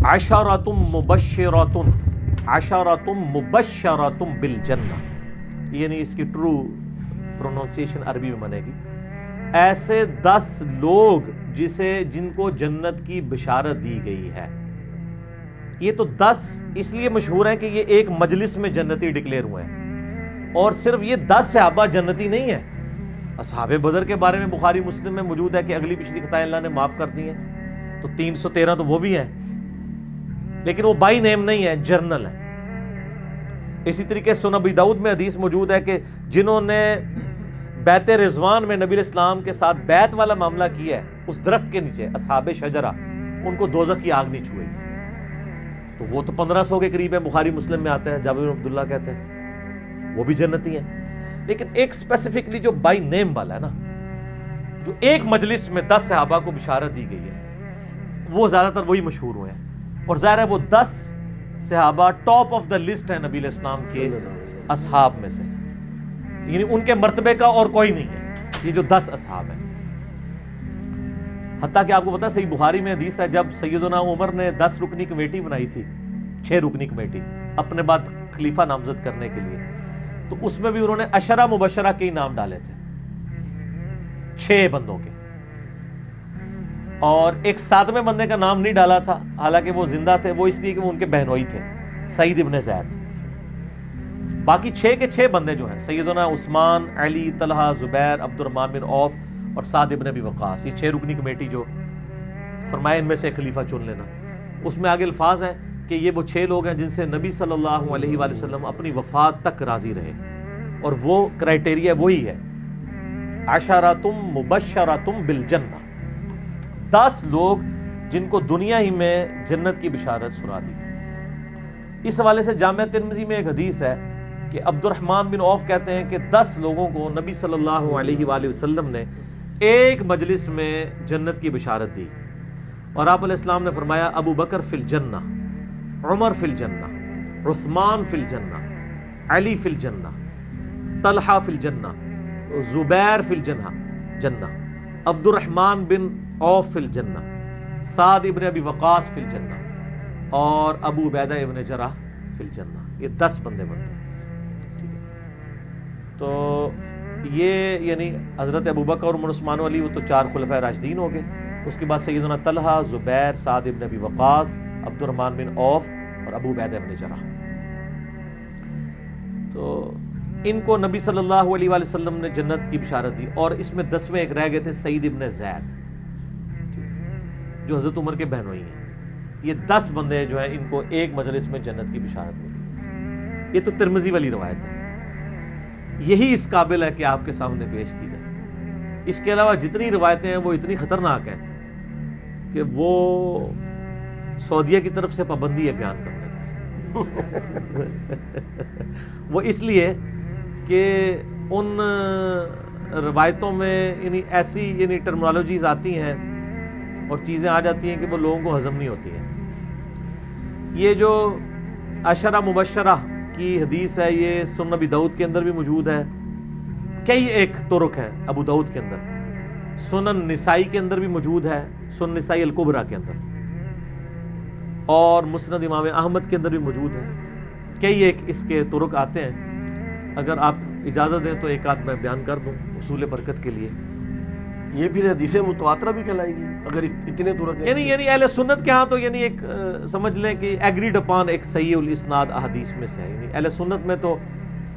عشرۃ مبشرۃ، عشرۃ مبشرۃ بالجنہ، یعنی اس کی true pronunciation عربی میں بنے گی ایسے 10 لوگ جن کو جنت کی بشارت دی گئی ہے۔ یہ تو 10 اس لیے مشہور ہیں کہ یہ ایک مجلس میں جنتی ڈکلیئر ہوئے ہیں، اور صرف یہ 10 صحابہ جنتی نہیں ہیں۔ اصحاب بدر کے بارے میں بخاری مسلم میں موجود ہے کہ اگلی پچھلی خطائیں اللہ نے معاف کر دی ہیں، تو 313 تو وہ بھی ہیں، لیکن وہ بائی نیم نہیں ہے، جرنل ہے۔ اسی طریقے سنن ابی داؤد میں حدیث موجود ہے کہ جنہوں نے بیت رضوان میں نبی اسلام کے ساتھ بیعت والا معاملہ کیا ہے، اس درخت کے نیچے اصحاب شجرہ، ان کو دوزخ کی آگ نہیں چھوئے گی، تو وہ تو 1500 کے قریب ہے، بخاری مسلم میں آتا ہے، جابر بن عبداللہ کہتے ہیں وہ بھی جنتی ہیں۔ لیکن ایک اسپیسیفکلی جو بائی نیم والا ہے نا، جو ایک مجلس میں 10 صحابہ کو بشارت دی گئی ہے، وہ زیادہ تر وہی مشہور ہوئے ہیں، اور ظاہر ہے وہ 10 صحابہ ٹاپ آف دا لسٹ ہیں نبی اسلام کے اصحاب میں سے، یعنی ان کے مرتبے کا اور کوئی نہیں ہے، یہ جو 10 اصحاب ہیں۔ حتیٰ کہ آپ کو پتا ہے صحیح بخاری میں حدیث ہے، جب سیدنا عمر نے 10 رکنی کمیٹی بنائی تھی، 6 رکنی کمیٹی اپنے بعد خلیفہ نامزد کرنے کے لیے، تو اس میں بھی انہوں نے عشرہ مبشرہ کے نام ڈالے تھے، 6 بندوں کے، اور ایک 7ویں بندے کا نام نہیں ڈالا تھا، حالانکہ وہ زندہ تھے، وہ اس لیے کہ وہ ان کے بہنوئی تھے، سعید ابن زید۔ باقی 6 کے 6 بندے جو ہیں، سیدنا عثمان، علی، طلحہ، زبیر، عبد الرحمن بن عوف اور سعد ابن ابی وقاص، یہ 6 رکنی کمیٹی جو فرمایا ان میں سے خلیفہ چن لینا۔ اس میں آگے الفاظ ہیں کہ یہ وہ 6 لوگ ہیں جن سے نبی صلی اللہ علیہ وآلہ وسلم اپنی وفات تک راضی رہے، اور وہ کرائٹیریا وہی ہے، عشرۃ مبشرۃ بالجنہ، 10 لوگ جن کو دنیا ہی میں جنت کی بشارت سنا دی۔ اس حوالے سے جامع ترمذی میں ایک حدیث ہے کہ عبد الرحمن بن عوف کہتے ہیں کہ 10 لوگوں کو نبی صلی اللہ علیہ وآلہ وسلم نے ایک مجلس میں جنت کی بشارت دی، اور آپ علیہ السلام نے فرمایا ابو بکر فی الجنہ، عمر فی الجنہ، عثمان فی الجنہ، علی فی الجنہ، طلحہ فی الجنہ، زبیر فی الجنہ، عبد الرحمن بن عوف فی الجنہ، سعد ابن ابی وقاص فی الجنہ، اور ابو عبیدہ ابن جراح فی الجنہ۔ یہ 10 بندے بنتے ہیں۔ تو یہ یعنی حضرت ابو بکر اور عمر، عثمان و علی، وہ تو 4 خلفائے راشدین ہو گئے۔ اس کے بعد سیدنا طلحہ، زبیر، سعد ابن ابی وقاص، عبد الرحمن بن عوف اور ابو عبیدہ ابن جراح۔ تو ان کو نبی صلی اللہ علیہ وآلہ وسلم نے جنت کی بشارت دی، اور اس میں 10ویں ایک رہ گئے تھے، سعید ابن زید، جو حضرت عمر کے بہنوئی ہیں۔ یہ 10 بندے جو ہیں ان کو ایک مجلس میں جنت کی بشارت ملی۔ یہ تو ترمذی والی روایت ہے، یہی اس قابل ہے کہ آپ کے سامنے پیش کی جائے۔ اس کے علاوہ جتنی روایتیں ہیں وہ اتنی خطرناک ہیں کہ وہ سعودیہ کی طرف سے پابندی ہے بیان کرنے وہ اس لیے کہ ان روایتوں میں یعنی ایسی ٹرمنالوجیز آتی ہیں اور چیزیں آ جاتی ہیں کہ وہ لوگوں کو ہضم نہیں ہوتی ہیں۔ یہ جو عشرہ مبشرہ کی حدیث ہے، یہ سنن ابی داؤد کے اندر بھی موجود ہے، کئی ایک طرق ہے ابو داؤد کے اندر، سنن نسائی کے اندر بھی موجود ہے، سنن نسائی الکبریٰ کے اندر، اور مسند امام احمد کے اندر بھی موجود ہے، کئی ایک اس کے طرق آتے ہیں۔ اگر آپ اجازت دیں تو ایک آدھ میں بیان کر دوں حصول برکت کے لیے۔ یہ بھی حدیث متواترہ بھی کہلائے گی اگر اتنے طرق ہیں، یعنی اہل سنت کے ہاں تو یعنی ایک سمجھ لیں کہ ایگریڈ اپان ایک صحیح الاسناد احادیث میں سے ہے، یعنی اہل سنت میں تو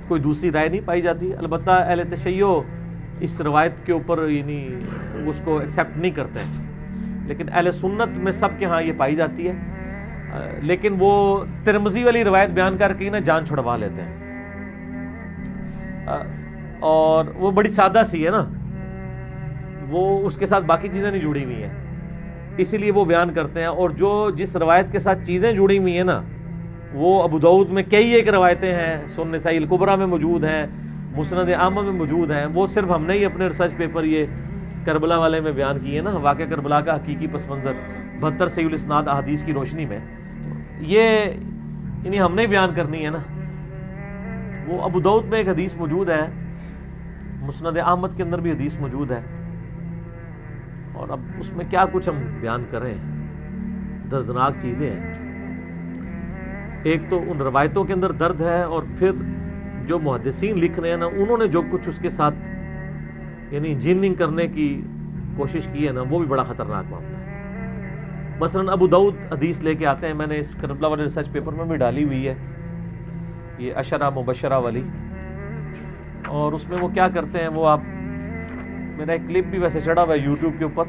کوئی دوسری رائے نہیں پائی جاتی۔ البتہ اہل تشیع اس روایت کے اوپر یعنی اس کو ایکسیپٹ نہیں کرتے ہیں، لیکن اہل سنت میں سب کے ہاں یہ پائی جاتی ہے، لیکن وہ ترمذی والی روایت بیان کر کے نا جان چھڑوا لیتے ہیں، اور وہ بڑی سادہ سی ہے نا، وہ اس کے ساتھ باقی چیزیں نہیں جڑی ہوئی ہیں، اسی لیے وہ بیان کرتے ہیں۔ اور جو جس روایت کے ساتھ چیزیں جڑی ہوئی ہیں نا، وہ ابو داؤد میں کئی ایک روایتیں ہیں، سنن نسائی الکبریٰ میں موجود ہیں، مسند احمد میں موجود ہیں، وہ صرف ہم نے ہی اپنے ریسرچ پیپر یہ کربلا والے میں بیان کیے نا، واقعہ کربلا کا حقیقی پس منظر 72 صحیح الاسناد احادیث کی روشنی میں، یہ یعنی ہم نے بیان کرنی ہے نا۔ وہ ابو داؤد میں ایک حدیث موجود ہے، مسند احمد کے اندر بھی حدیث موجود ہے، اور اب اس میں کیا کچھ ہم بیان کریں، دردناک چیزیں ہیں. ایک تو ان روایتوں کے اندر درد ہے، اور پھر جو محدثین لکھ رہے ہیں نا، انہوں نے جو کچھ اس کے ساتھ یعنی انجینئرنگ کرنے کی کوشش کی ہے نا، وہ بھی بڑا خطرناک معاملہ ہے. مثلا ابو داؤد حدیث لے کے آتے ہیں، میں نے اس کربلا والے ریسرچ پیپر میں بھی ڈالی ہوئی ہے، یہ عشرہ مبشرہ والی، اور اس میں وہ کیا کرتے ہیں، وہ آپ میرا ایک کلپ بھی ویسے چڑھا ہوا ہے یوٹیوب کے اوپر،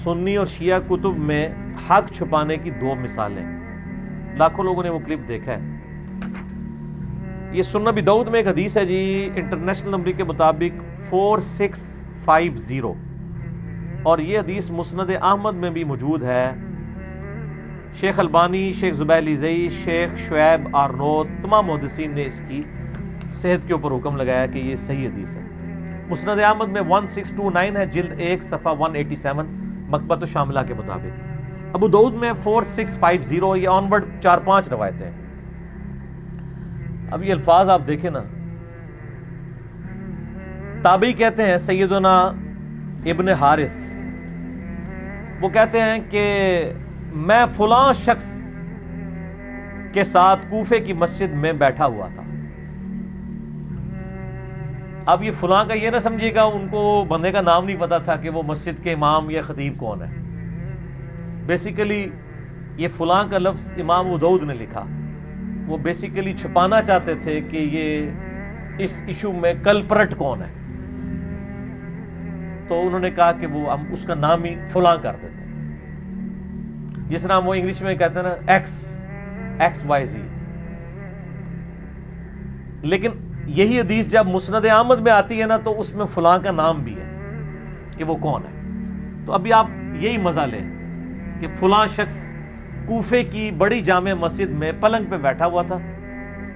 سنی اور شیعہ کتب میں حق چھپانے کی 2 مثالیں. لاکھوں لوگوں نے وہ کلپ دیکھا ہے. یہ سنن ابی داؤد میں ایک حدیث ہے جی، انٹرنیشنل نمبر کے مطابق 4650، اور یہ حدیث مسند احمد میں بھی موجود ہے. شیخ البانی، شیخ زبیر لیزئی، شیخ شعیب آرنوت، تمام محدثین نے اس کی صحت کے اوپر حکم لگایا کہ یہ صحیح حدیث ہے. مسند احمد میں 1629 ہے، جلد 1 صفحہ 187 مکتبۃ الشاملہ کے مطابق. ابو داؤد میں 4650، یہ آنورڈ 4-5 روایتیں ہیں. اب یہ الفاظ آپ دیکھیں نا، تابعی کہتے ہیں سیدنا ابن حارث، وہ کہتے ہیں کہ میں فلاں شخص کے ساتھ کوفے کی مسجد میں بیٹھا ہوا تھا. اب یہ فلاں کا یہ نہ سمجھیے گا ان کو بندے کا نام نہیں پتا تھا کہ وہ مسجد کے امام یا خطیب کون ہے. بیسیکلی یہ فلاں کا لفظ امام ابو داؤد نے لکھا، وہ بیسیکلی چھپانا چاہتے تھے کہ یہ اس ایشو میں کلپرٹ کون ہے، تو انہوں نے کہا کہ وہ ہم اس کا نام ہی فلاں کر دیتے ہیں، جس طرح وہ انگلش میں کہتے ہیں نا ایکس وائی زی. لیکن یہی حدیث جب مسند احمد میں آتی ہے نا، تو اس میں فلاں کا نام بھی ہے کہ وہ کون ہے. تو ابھی آپ یہی مزہ لیں کہ فلاں شخص کوفے کی بڑی جامع مسجد میں پلنگ پہ بیٹھا ہوا تھا.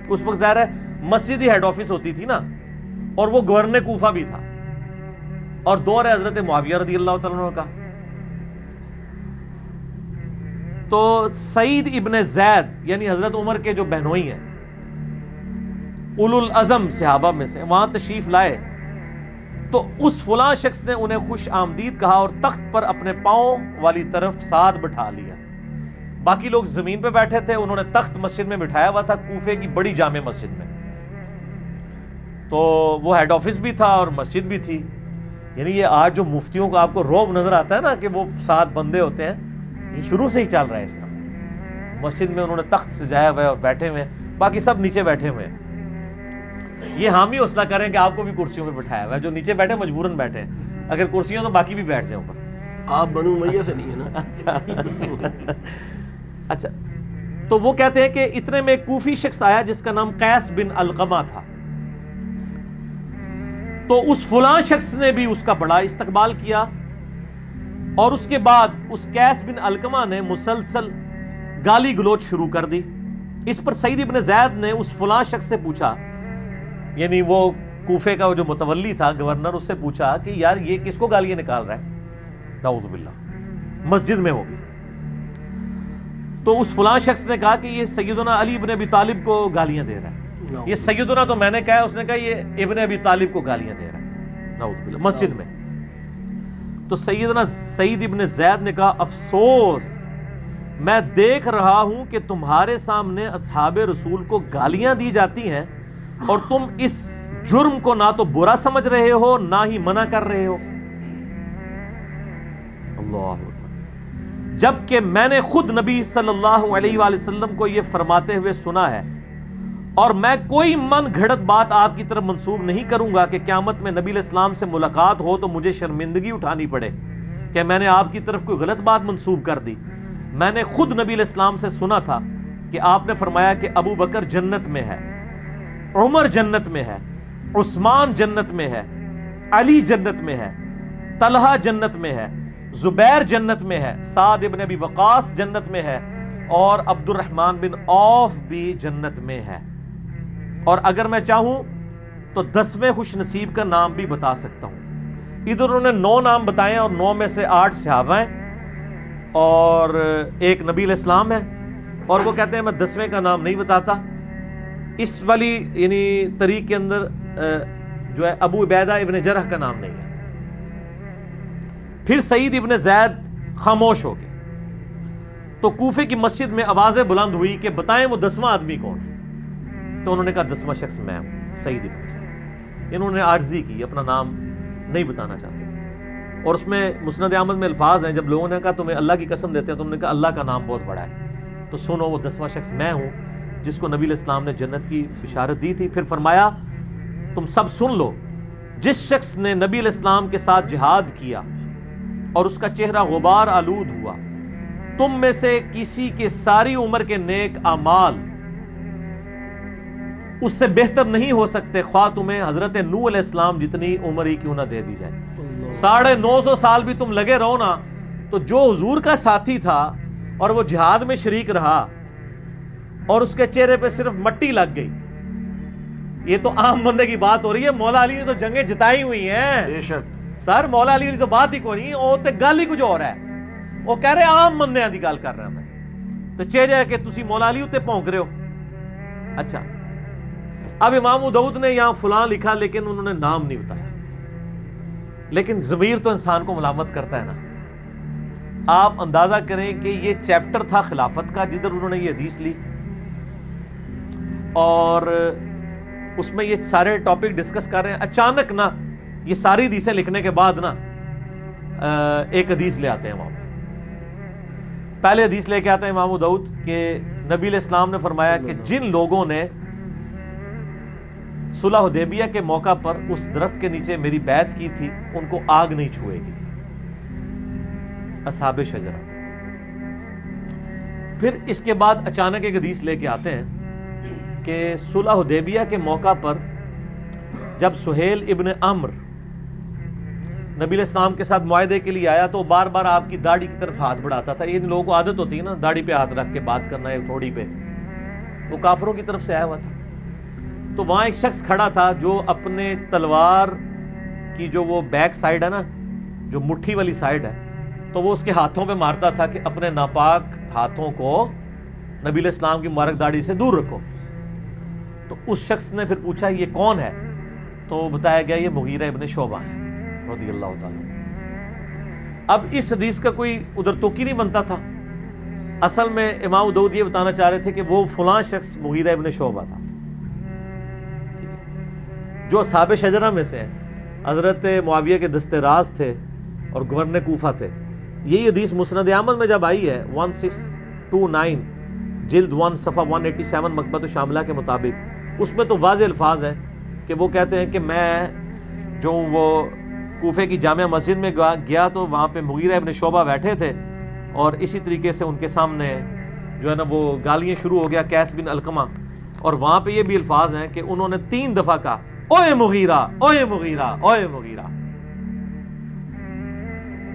اس وقت ظاہر ہے مسجد ہی ہیڈ آفس ہوتی تھی نا، اور وہ گورنر کوفہ بھی تھا، اور دور ہے حضرت معاویہ رضی اللہ تعالیٰ عنہ کا. تو سعید ابن زید یعنی حضرت عمر کے جو بہنوئی ہیں، اولو العزم صحابہ میں سے، وہاں تشریف لائے تو اس فلاں شخص نے انہیں خوش آمدید کہا اور تخت پر اپنے پاؤں والی طرف ساتھ بٹھا لیا. باقی لوگ زمین پہ بیٹھے تھے، انہوں نے تخت مسجد میں بٹھایا ہوا تھا، کوفے کی بڑی جامع مسجد میں. تو وہ ہیڈ آفس بھی تھا اور مسجد بھی تھی. یعنی یہ آج جو مفتیوں کو آپ کو روب نظر آتا ہے نا کہ وہ 7 بندے ہوتے ہیں، یہ شروع سے ہی چل رہا ہے اس طرح. مسجد میں انہوں نے تخت سجایا ہوا ہے اور بیٹھے ہوئے ہیں، باقی سب نیچے بیٹھے ہوئے ہیں. یہ حامی حوصلہ کریں کہ آپ کو بھی کرسیوں پہ بٹھایا ہوا ہے، جو نیچے بیٹھے مجبوراً بیٹھے ہیں، اگر کرسیوں تو باقی بھی بیٹھ جائیں اوپر. آپ بنو امیہ سے نہیں ہے نا. اچھا تو وہ کہتے ہیں کہ اتنے میں ایک کوفی شخص آیا جس کا نام قیس بن علقمہ تھا. تو اس فلاں شخص نے بھی اس کا بڑا استقبال کیا، اور اس کے بعد اس قیس بن علقمہ نے مسلسل گالی گلوچ شروع کر دی. اس پر سعید ابن زید نے اس فلاں شخص سے پوچھا، یعنی وہ کوفے کا جو متولی تھا، گورنر، اس سے پوچھا کہ یار یہ کس کو گالیاں نکال رہا ہے، نعوذ باللہ، مسجد میں ہوگی. تو اس فلاں شخص نے کہا کہ یہ سیدنا علی ابن ابی طالب کو گالیاں دے رہا ہے. یہ سیدنا تو میں نے کہا ہے، اس نے کہا یہ ابن ابی طالب کو گالیاں دے رہا ہے، نعوذ باللہ، مسجد میں. تو سیدنا سعید ابن زید نے کہا افسوس، میں دیکھ رہا ہوں کہ تمہارے سامنے اصحاب رسول کو گالیاں دی جاتی ہیں اور تم اس جرم کو نہ تو برا سمجھ رہے ہو نہ ہی منع کر رہے ہو. اللہ اکبر. جبکہ میں نے خود نبی صلی اللہ علیہ وآلہ وسلم کو یہ فرماتے ہوئے سنا ہے، اور میں کوئی من گھڑت بات آپ کی طرف منسوب نہیں کروں گا کہ قیامت میں نبی علیہ السلام سے ملاقات ہو تو مجھے شرمندگی اٹھانی پڑے کہ میں نے آپ کی طرف کوئی غلط بات منسوب کر دی. میں نے خود نبی علیہ السلام سے سنا تھا کہ آپ نے فرمایا کہ ابو بکر جنت میں ہے، عمر جنت میں ہے، عثمان جنت میں ہے، علی جنت میں ہے، طلحہ جنت میں ہے، زبیر جنت میں ہے، سعد ابن ابی وقاص جنت میں ہے، اور عبد الرحمن بن عوف بھی جنت میں ہے. اور اگر میں چاہوں تو 10ویں خوش نصیب کا نام بھی بتا سکتا ہوں. ادھر انہوں نے 9 نام بتائے اور 9 میں سے 8 صحابہ ہیں اور ایک نبی علیہ السلام ہے، اور وہ کہتے ہیں میں 10ویں کا نام نہیں بتاتا. اس والی یعنی طریق کے اندر جو ہے ابو عبیدہ ابن جرح کا نام نہیں ہے. پھر سعید ابن زید خاموش ہو گئے. تو کوفے کی مسجد میں آوازیں بلند ہوئی کہ بتائیں وہ 10واں آدمی کون ہے؟ تو انہوں نے کہا 10واں شخص میں ہوں، سعید ابن زید۔ انہوں نے عاجزی کی، اپنا نام نہیں بتانا چاہتے تھے، اور اس میں مسند احمد میں الفاظ ہیں، جب لوگوں نے کہا تمہیں اللہ کی قسم دیتے ہیں، تو انہوں نے کہا اللہ کا نام بہت بڑا ہے، تو سنو وہ 10واں شخص میں ہوں جس کو نبی علیہ السلام نے جنت کی بشارت دی تھی۔ پھر فرمایا تم سب سن لو، جس شخص نے نبی علیہ السلام کے ساتھ جہاد کیا اور اس کا چہرہ غبار آلود ہوا، تم میں سے کسی کے ساری عمر کے نیک اعمال اس سے بہتر نہیں ہو سکتے، خواہ تمہیں حضرت نوح علیہ السلام جتنی عمر ہی کیوں نہ دے دی جائے۔ 950 سال بھی تم لگے رہو نا، تو جو حضور کا ساتھی تھا اور وہ جہاد میں شریک رہا اور اس کے چہرے پہ صرف مٹی لگ گئی، یہ تو عام بندے کی بات ہو رہی ہے۔ مولا علی نے تو جنگیں جتائی ہوئی ہیں بے شک سر، مولا علی تو بات ہی کوئی نہیں، وہ تے گل ہی کچھ اور ہے، وہ کہہ رہے عام بندیاں دی گل کر رہا میں، تو چہرے کہ تسی مولا علی تے پونک رہے ہو۔ اچھا، اب امام داؤد نے یہاں فلاں لکھا لیکن انہوں نے نام نہیں بتایا، لیکن ضمیر تو انسان کو ملامت کرتا ہے نا۔ آپ اندازہ کریں کہ یہ چیپٹر تھا خلافت کا جدھر انہوں نے یہ حدیث لی، اور اس میں یہ سارے ٹاپک ڈسکس کر رہے ہیں، اچانک نا یہ ساری حدیثیں لکھنے کے بعد نا ایک حدیث لے آتے ہیں وہاں پہ۔ پہلے حدیث لے کے آتے ہیں امام داؤد کہ نبی علیہ السلام نے فرمایا کہ جن لوگوں نے صلح حدیبیہ کے موقع پر اس درخت کے نیچے میری بیعت کی تھی ان کو آگ نہیں چھوئے گی، اصحاب شجرہ۔ پھر اس کے بعد اچانک ایک حدیث لے کے آتے ہیں کہ صلح حدیبیہ کے موقع پر جب سہیل ابن عمرو نبی علیہ السلام کے ساتھ معاہدے کے لیے آیا تو بار بار آپ کی داڑھی کی طرف ہاتھ بڑھاتا تھا۔ ان لوگوں کو عادت ہوتی ہے نا داڑھی پہ ہاتھ رکھ کے بات کرنا ہے تھوڑی پہ، وہ کافروں کی طرف سے آیا ہوا تھا۔ تو وہاں ایک شخص کھڑا تھا جو اپنے تلوار کی جو وہ بیک سائڈ ہے نا، جو مٹھی والی سائڈ ہے، تو وہ اس کے ہاتھوں پہ مارتا تھا کہ اپنے ناپاک ہاتھوں کو نبی علیہ السلام کی مبارک داڑھی سے دور رکھو۔ تو اس شخص نے پھر پوچھا یہ کون ہے؟ تو بتایا گیا یہ مغیرہ ابن شعبہ ہے رضی اللہ تعالیٰ۔ اب اس حدیث کا کوئی ادھر توقی نہیں بنتا تھا، اصل میں امام داؤد یہ بتانا چاہ رہے تھے کہ وہ فلاں شخص مغیرہ ابن شعبہ تھا جو اصحاب شجرہ میں سے حضرت معاویہ کے دست راز تھے اور گورنر کوفہ تھے۔ یہی حدیث مسند احمد میں جب آئی ہے 1629 جلد 1 صفحہ 187 مکتبۃ شاملہ کے مطابق، اس میں تو واضح الفاظ ہیں کہ وہ کہتے ہیں کہ میں جو وہ کوفے کی جامع مسجد میں گیا تو وہاں پہ مغیرہ ابن شعبہ بیٹھے تھے، اور اسی طریقے سے ان کے سامنے جو ہے نا وہ گالیاں شروع ہو گیا قیس بن علقمہ، اور وہاں پہ یہ بھی الفاظ ہیں کہ انہوں نے 3 دفعہ کہا اوئے مغیرہ اوئے مغیرہ اوئے مغیرہ،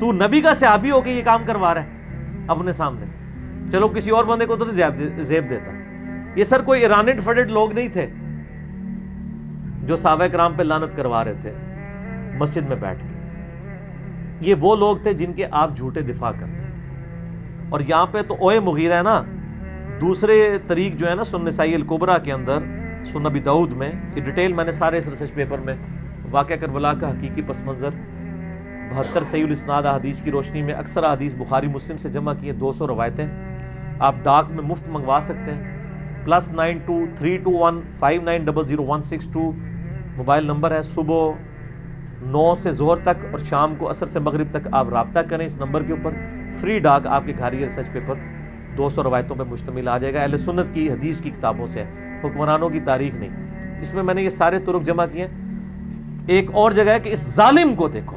تو نبی کا صحابی ہو کے یہ کام کروا رہا ہے اپنے سامنے، چلو کسی اور بندے کو تو زیب دیتا۔ یہ سر کوئی ایرانڈ فڈڈ لوگ نہیں تھے جو صحابہ کرام پہ لعنت کروا رہے تھے مسجد میں بیٹھ کے، یہ وہ لوگ تھے جن کے آپ جھوٹے دفاع کرتے ہیں۔ اور یہاں پہ تو اوئے مغیرہ ہے نا، دوسرے طریق جو ہے نا سنن نسائی الکبریٰ کے اندر، سنن ابی داؤد میں، یہ ڈیٹیل میں نے سارے اس ریسرچ پیپر میں واقعہ کربلا کا حقیقی پس منظر 72 صحیح الاسناد احادیث کی روشنی میں اکثر احادیث بخاری مسلم سے جمع کی ہیں، 200 روایتیں آپ ڈاک میں مفت منگوا سکتے ہیں۔ +92 321 5900 موبائل نمبر ہے، صبح 9 سے ظہر تک اور شام کو عصر سے مغرب تک آپ رابطہ کریں اس نمبر کے اوپر، فری ڈاک آپ کے گھر یہ ریسرچ پیپر 200 روایتوں پہ مشتمل آ جائے گا، اہل سنت کی حدیث کی کتابوں سے، حکمرانوں کی تاریخ نہیں۔ اس میں میں نے یہ سارے طرق جمع کیے ہیں۔ ایک اور جگہ ہے کہ اس ظالم کو دیکھو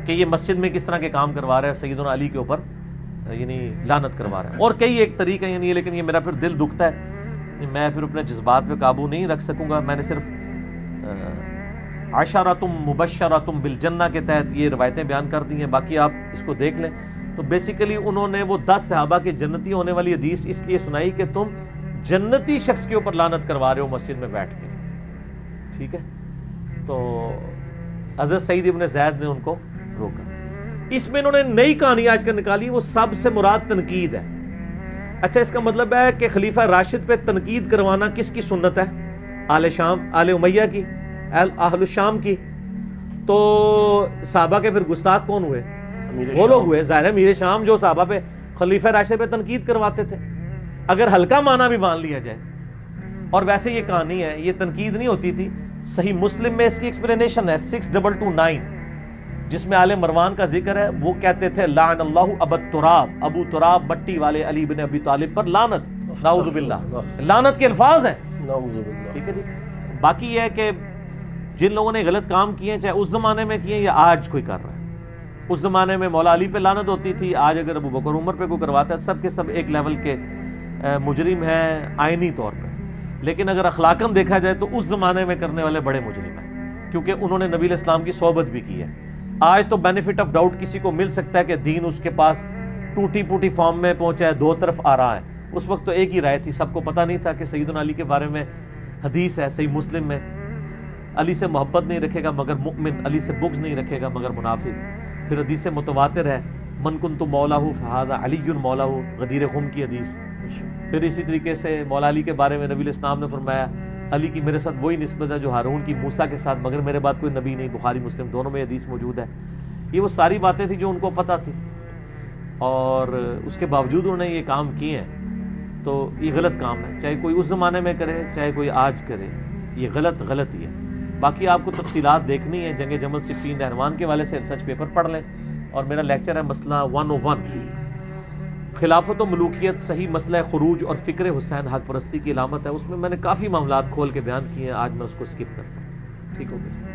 کہ یہ مسجد میں کس طرح کے کام کروا رہا ہے، سیدنا علی کے اوپر یعنی لعنت کروا رہا ہے، اور کئی ایک طریقہ یعنی، لیکن یہ میرا پھر دل دکھتا ہے، میں پھر اپنے جذبات پہ قابو نہیں رکھ سکوں گا۔ میں نے صرف عشرۃ مبشرۃ بالجنہ کے تحت یہ روایتیں بیان کر دی ہیں، باقی آپ اس کو دیکھ لیں۔ تو بیسیکلی انہوں نے وہ 10 صحابہ کے جنتی ہونے والی حدیث اس لیے سنائی کہ تم جنتی شخص کے اوپر لعنت کروا رہے ہو مسجد میں بیٹھ کے، ٹھیک ہے۔ تو حضرت سعید ابن زید نے ان کو روکا۔ اس میں انہوں نے نئی کہانی آج کل نکالی، وہ سب سے مراد تنقید ہے۔ اچھا، اس کا مطلب ہے کہ خلیفہ راشد پہ تنقید کروانا کس کی سنت ہے؟ آل شام، آل امیہ کی، اہل الشام کی۔ تو صحابہ کے پھر گستاخ کون ہوئے؟ وہ لوگ ہوئے، ظاہر ہے امیر شام جو صحابہ پہ خلیفہ راشد پہ تنقید کرواتے تھے. اگر ہلکا معنی بھی مان لیا جائے, اور ویسے یہ کہانی ہے, یہ تنقید نہیں ہوتی تھی. صحیح مسلم میں اس کی ایکسپلینیشن ہے 6229 جس میں آل مروان کا ذکر ہے. وہ کہتے تھے لعن اللہ ابو تراب, ابو تراب مٹی والے علی بن ابی طالب پر لعنت, نعوذ باللہ, لعنت کے الفاظ ہیں. ٹھیک ہے جی. باقی یہ ہے کہ جن لوگوں نے غلط کام کیے ہیں, چاہے اس زمانے میں کیے یا آج کوئی کر رہا ہے. اس زمانے میں مولا علی پہ لعنت ہوتی تھی, آج اگر ابو بکر عمر پہ کوئی کرواتا ہے سب کے سب ایک لیول کے مجرم ہیں آئینی طور پہ. لیکن اگر اخلاقاً دیکھا جائے تو اس زمانے میں کرنے والے بڑے مجرم ہیں, کیونکہ انہوں نے نبی علیہ السلام کی صحبت بھی کی ہے. آج تو بینیفٹ آف ڈاؤٹ کسی کو مل سکتا ہے کہ دین اس کے پاس ٹوٹی پوٹی فارم میں پہنچا ہے, دو طرف آ رہا ہے. اس وقت تو ایک ہی رائے تھی, سب کو پتہ نہیں تھا کہ سیدنا علی کے بارے میں حدیث ہے صحیح مسلم میں, علی سے محبت نہیں رکھے گا مگر مؤمن, علی سے بغض نہیں رکھے گا مگر منافق. پھر حدیث متواتر ہے من کنت مولاہ فہذا علی مولاہ, غدیر خم کی حدیث. پھر اسی طریقے سے مولا علی کے بارے میں نبی علیہ السلام نے فرمایا علی کی میرے ساتھ وہی نسبت ہے جو ہارون کی موسیٰ کے ساتھ, مگر میرے بعد کوئی نبی نہیں. بخاری مسلم دونوں میں حدیث موجود ہے. یہ وہ ساری باتیں تھیں جو ان کو پتہ تھی, اور اس کے باوجود انہوں نے یہ کام کیے ہیں. تو یہ غلط کام ہے, چاہے کوئی اس زمانے میں کرے چاہے کوئی آج کرے, یہ غلط ہی ہے. باقی آپ کو تفصیلات دیکھنی ہے جنگ جمل صفین نہروان کے والے سے ریسرچ پیپر پڑھ لیں, اور میرا لیکچر ہے مسئلہ 101 خلافت و ملوکیت, صحیح مسئلہ خروج اور فکر حسین حق پرستی کی علامت ہے. اس میں میں نے کافی معاملات کھول کے بیان کیے ہیں, آج میں اس کو سکپ کرتا ہوں. ٹھیک ہو گیا.